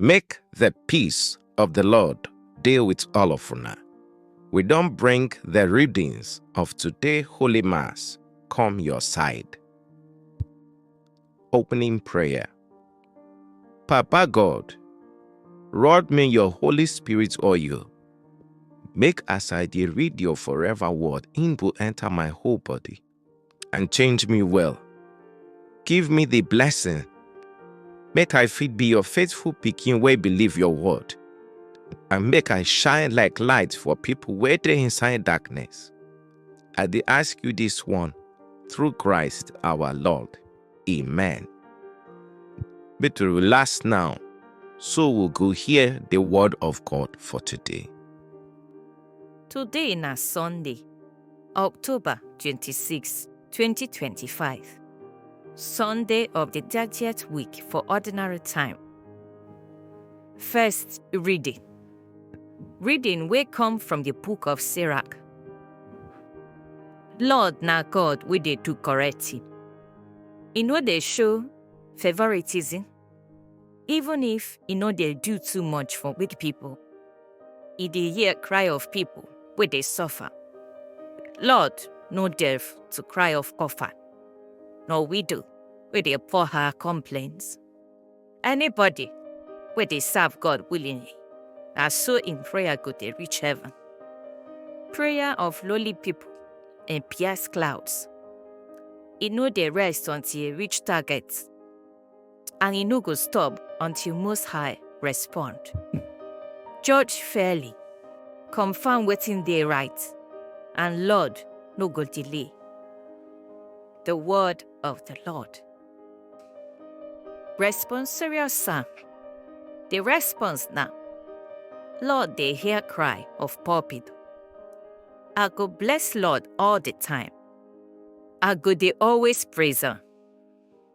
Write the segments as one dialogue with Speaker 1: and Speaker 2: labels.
Speaker 1: Make the peace of the Lord deal with all of una. We don't bring the readings of today Holy Mass come your side. Opening prayer. Papa God, rod me your Holy Spirit oil. Make as I dey read your forever word, in will enter my whole body and change me well. Give me the blessing. Make I fit be your faithful pikin wey believe your word. And make I shine like light for people wey dey inside darkness. I dey ask you this one through Christ our Lord. Amen. But to relax now, so we'll go hear the word of God for today.
Speaker 2: Today na Sunday, October 26, 2025. Sunday of the 30th week for ordinary time. First reading. Reading will come from the book of Sirach. Lord na God we dey do correct. E no dey show favoritism, even if e no dey do too much for weak people. E dey hear cry of people wey dey suffer. Lord no deaf to cry of orphan, nor widow wey dey pour her complaints. Anybody wey dey serve God willingly, na so in prayer go dey reach heaven. Prayer of lowly people and pierce clouds. E no dey rest until e reach target, and e no go stop until Most High respond. Judge fairly, confirm wetin dey right, and Lord no go delay. The word of the Lord. Responsorial psalm. The response now. Lord dey hear cry of poor people. I go bless Lord all the time. I go dey always praise am.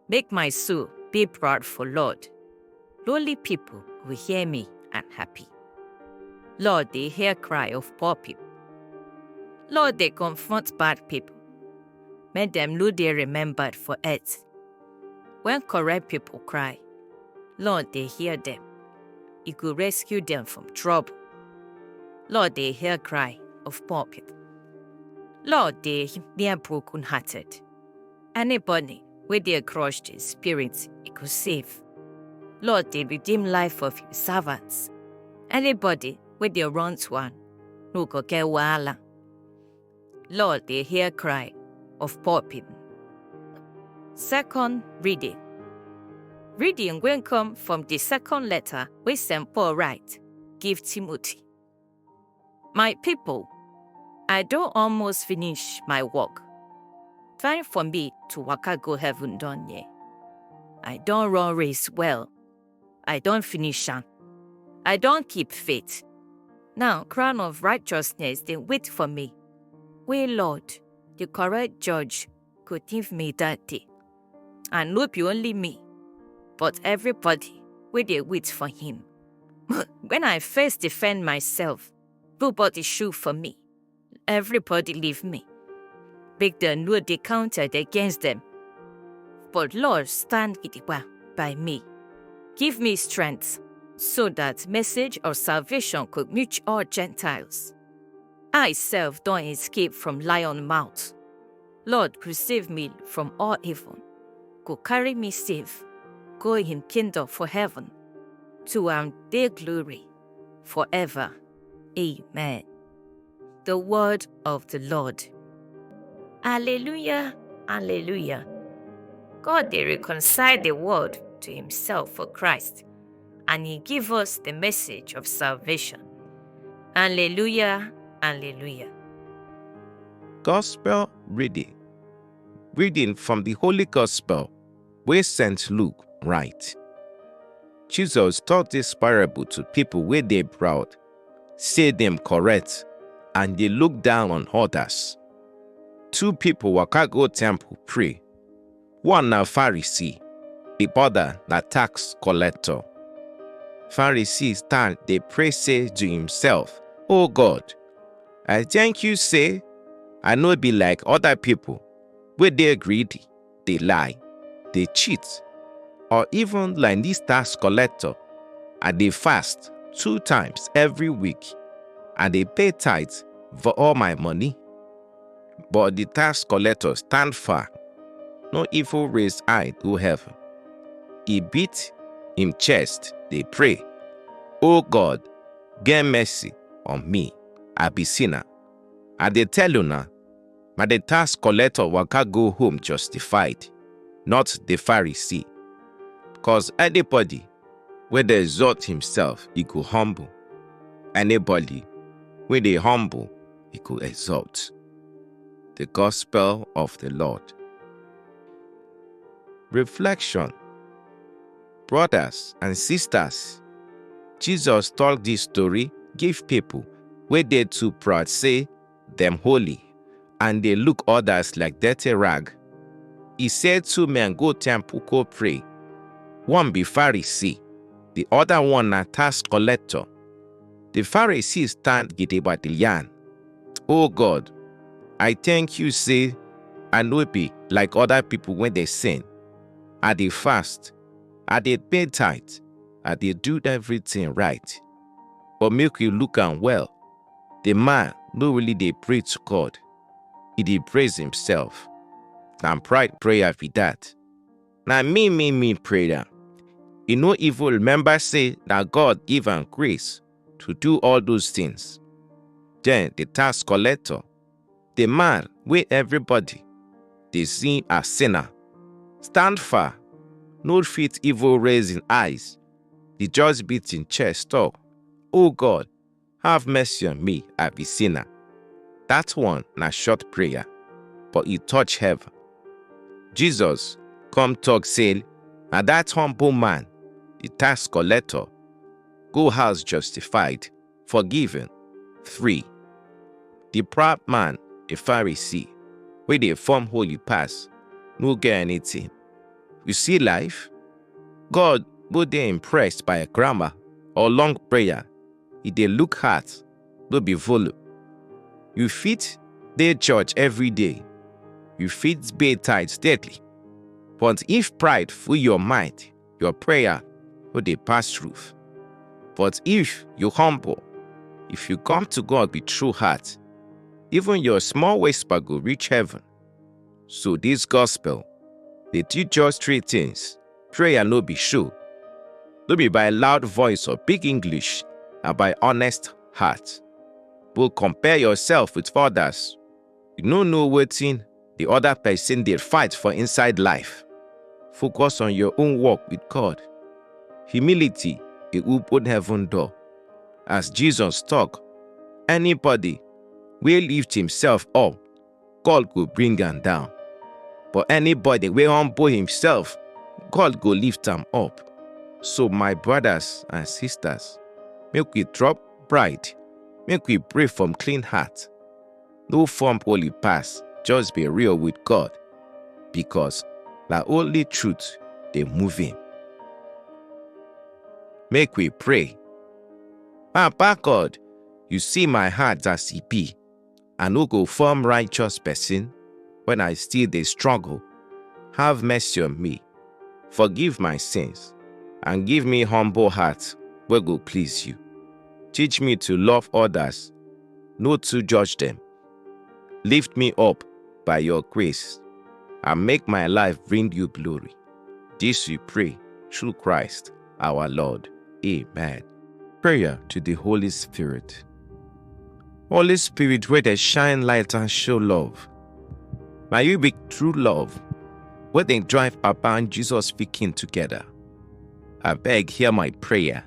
Speaker 2: Make my soul be proud for Lord. Lowly people will hear me and happy. Lord dey hear cry of poor people. Lord dey confront bad people. Make them no dey remembered for earth. When correct people cry, Lord dey hear them. He go rescue them from trouble. Lord dey hear cry of poor people. Lord dey near broken-hearted. Anybody wey dey crushed in spirit, He go save. Lord dey redeem life of His servants. Anybody wey dey run to am, no go get wahala. Lord dey hear cry of poor people. Second reading. Reading will come from the second letter wey St. Paul write, give Timothy. My people, I don almost finish my work. Time for me to waka go heaven done yet. I don run race well. I don finish am. I don keep faith. Now crown of righteousness dey wait for me, wey Lord, the correct judge, go give me that day. And no be only me, but everybody wey dey wait for Him. When I first defend myself, nobody shoot for me. Everybody leave me. Make them know they counted against them. But Lord, stand gidigba by me. Give me strength, so that message of salvation could reach all Gentiles. I self don't escape from lion mouth. Lord, preserve me from all evil. Go carry me safe. Go in kingdom for heaven. To their glory forever. Amen. The word of the Lord. Alleluia, alleluia. God dey reconcile the world to Himself for Christ, and He give us the message of salvation. Alleluia, alleluia.
Speaker 1: Gospel reading. Reading from the Holy Gospel where St. Luke write. Jesus taught this parable to people wey dey proud, say them correct, and they look down on others. Two people waka go temple pray. One na Pharisee, the other na tax collector. Pharisee stand dey pray say to himself, "Oh God, I thank you say I no be like other people wey dey greedy, dey lie, dey cheat, or even like this tax collector. I dey fast 2 times every week. I dey pay tithe for all my money. But the tax collector stand far. No evil raise eye to heaven. He beat him chest, dey pray, "Oh God, get mercy on me, I be sinner." I dey tell you now, but the tax collector waka go home justified, not the Pharisee. Cause anybody wey dey exalt himself, he go humble. Anybody wey dey humble, he go exalt. The Gospel of the Lord. Reflection. Brothers and sisters, Jesus told this story give people wey dey too proud say them holy and they look others like dirty rag. He said 2 men go temple go pray. One be Pharisee, the other one na tax collector. The Pharisee stand gidigba dey yarn, "Oh God, I thank you say I no be like other people when they sin. I dey fast, I dey pay tithe, I dey do everything right." But make you look am well, the man no really dey pray to God. He dey praise himself. Na pride prayer be that. Na me prayer. He no even remember say that God give am grace to do all those things. Then the tax collector, the man wey everybody dey see as sinner, stand far, no fit even raise him eyes. He just beat him chest talk, "Oh God, have mercy on me, I be sinner." That one na short prayer, but e touch heaven. Jesus come talk say, na that humble man, the tax collector, go house justified, forgiven, free. The proud man, the Pharisee, wey dey form holy pass, no get anything. You see life? God no dey impressed by a grammar or long prayer. He dey look heart, no be volume. You fit dey church every day. You fit pay tithe steadily. But if pride full your mind, your prayer no dey pass through. But if you humble, if you come to God with true heart, even your small whisper go reach heaven. So this gospel, they teach us 3 things. Prayer no be show. No be by loud voice or big English, and by honest heart. But compare yourself with others. You no know wetin the other person dey fight for inside life. Focus on your own work with God. Humility dey open heaven door. As Jesus talk, anybody wey lift himself up, God go bring am down. But anybody wey humble himself, God go lift am up. So my brothers and sisters, make we drop pride. Make we pray from clean heart. No form holy pass, just be real with God. Because the only truth dey move him. Make we pray. Papa God, you see my heart as e be. I no go form righteous person when I still dey struggle. Have mercy on me. Forgive my sins and give me humble heart wey go please you. Teach me to love others, not to judge them. Lift me up by your grace and make my life bring you glory. This we pray through Christ our Lord. Amen. Prayer to the Holy Spirit. Holy Spirit, wey dey shine light and show love. May you be true love, wey dey drive Papa and Jesus speaking together. I beg, hear my prayer.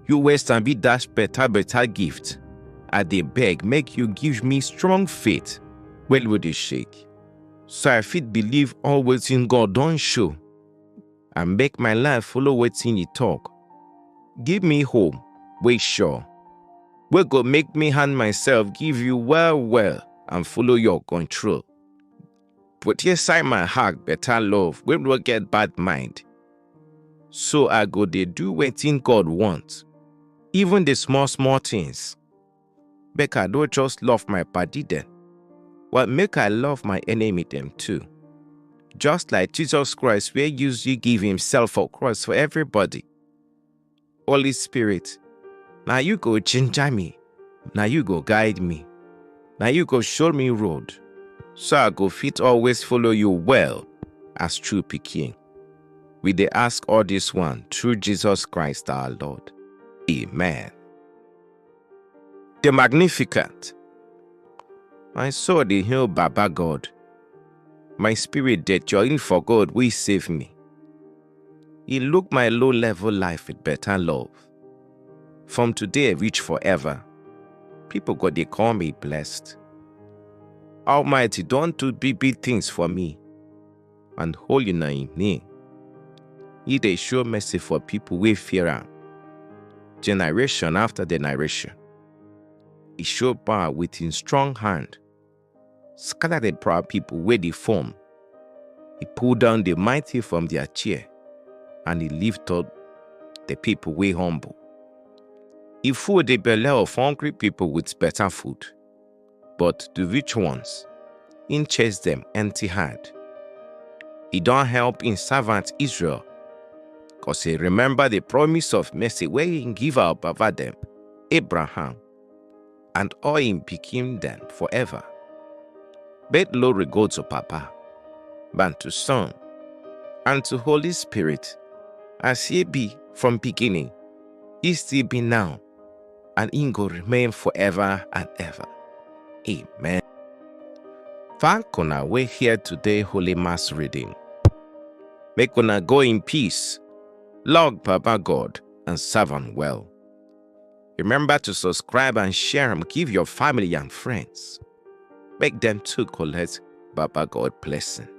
Speaker 1: You waste and be that better gift. I dey beg, make you give me strong faith, wey no dey shake, so I fit believe all wetin God don show, and make my life follow wetin He talk. Give me hope, wey sure, wey go make me hand myself give you well and follow your control. Put inside my heart better love wey no get bad mind, so I go dey do wetin God want, even the small things. Make I don't just love my padi dem, but make I love my enemy them too. Just like Jesus Christ wey usually give himself for cross for everybody. Holy Spirit, now you go ginger me. Now you go guide me. Now you go show me road. So I go fit always follow you well as true pikin. We dey ask all this one through Jesus Christ our Lord. Amen. The Magnificat. My soul dey hail Baba God. My spirit dey join for God will save me. He look my low-level life with better love. From today reach forever, people go dey call me blessed. Almighty don't do big things for me, and holy na him name. He dey show mercy for people wey fear am, generation after generation. He show power with his strong hand, scatter the proud people wey dey form. He pull down the mighty from their chair, and he lift up the people wey humble. He full the belly of hungry people with better food, but the rich ones, he chase them empty-handed. He don't help in servant Israel, cause he remember the promise of mercy where he give our Baba them, Abraham, and all him pikin them forever. But glory go to Papa, and to Son, and to Holy Spirit, as he be from beginning, he still be now, and he go remain forever and ever. Amen. Thank una we here today Holy Mass reading. Make una go in peace, love Papa God, and serve him well. Remember to subscribe and share and give your family and friends. Make them too collect Papa God blessing.